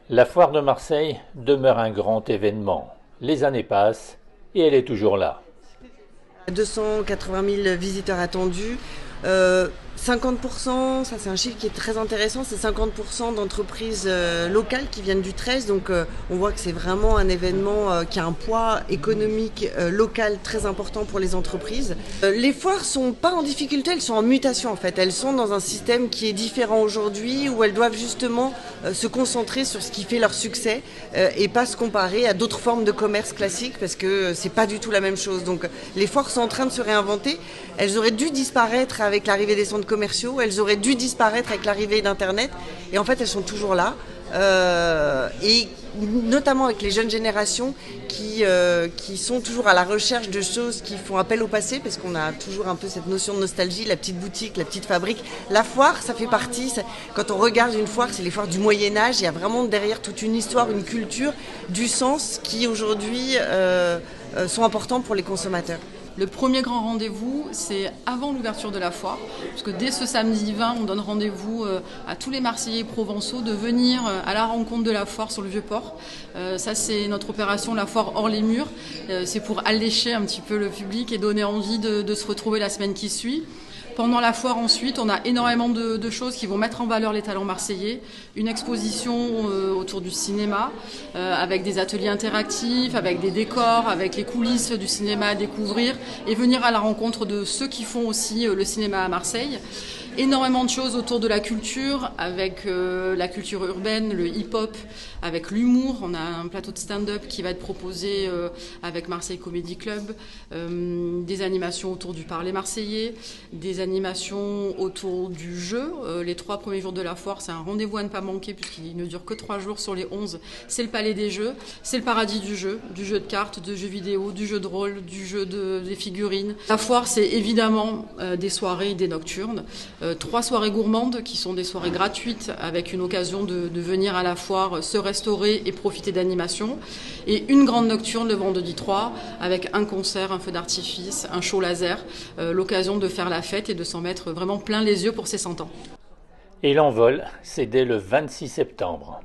La foire de Marseille demeure un grand événement. Les années passent et elle est toujours là. 280 000 visiteurs attendus. 50%, ça c'est un chiffre qui est très intéressant, c'est 50% d'entreprises locales qui viennent du 13. Donc on voit que c'est vraiment un événement qui a un poids économique local très important pour les entreprises. Les foires sont pas en difficulté, elles sont en mutation en fait. Elles sont dans un système qui est différent aujourd'hui, où elles doivent justement se concentrer sur ce qui fait leur succès et pas se comparer à d'autres formes de commerce classiques, parce que c'est pas du tout la même chose. Donc les foires sont en train de se réinventer. Elles auraient dû disparaître avec l'arrivée des centres commerciaux, elles auraient dû disparaître avec l'arrivée d'Internet, et en fait elles sont toujours là, et notamment avec les jeunes générations qui sont toujours à la recherche de choses qui font appel au passé, parce qu'on a toujours un peu cette notion de nostalgie, la petite boutique, la petite fabrique. La foire, ça fait partie, quand on regarde une foire, c'est les foires du Moyen-Âge, il y a vraiment derrière toute une histoire, une culture, du sens qui aujourd'hui sont importants pour les consommateurs. Le premier grand rendez-vous, c'est avant l'ouverture de la foire, parce que dès ce samedi 20, on donne rendez-vous à tous les Marseillais provençaux de venir à la rencontre de la foire sur le Vieux-Port. Ça, c'est notre opération, la foire hors les murs. C'est pour allécher un petit peu le public et donner envie de se retrouver la semaine qui suit. Pendant la foire ensuite, on a énormément de choses qui vont mettre en valeur les talents marseillais. Une exposition autour du cinéma, avec des ateliers interactifs, avec des décors, avec les coulisses du cinéma à découvrir, et venir à la rencontre de ceux qui font aussi le cinéma à Marseille. Énormément de choses autour de la culture, avec la culture urbaine, le hip-hop, avec l'humour. On a un plateau de stand-up qui va être proposé avec Marseille Comedy Club, des animations autour du parler marseillais, des animations autour du jeu. Les 3 premiers jours de la foire, c'est un rendez-vous à ne pas manquer, puisqu'il ne dure que 3 jours sur les 11. C'est le palais des jeux, c'est le paradis du jeu de cartes, de jeux vidéo, du jeu de rôle, du jeu des figurines. La foire, c'est évidemment des soirées et des nocturnes. 3 soirées gourmandes qui sont des soirées gratuites, avec une occasion de venir à la foire se restaurer et profiter d'animations. Et une grande nocturne le vendredi 3 avec un concert, un feu d'artifice, un show laser, l'occasion de faire la fête et de s'en mettre vraiment plein les yeux pour ses 100 ans. Et l'envol, c'est dès le 26 septembre.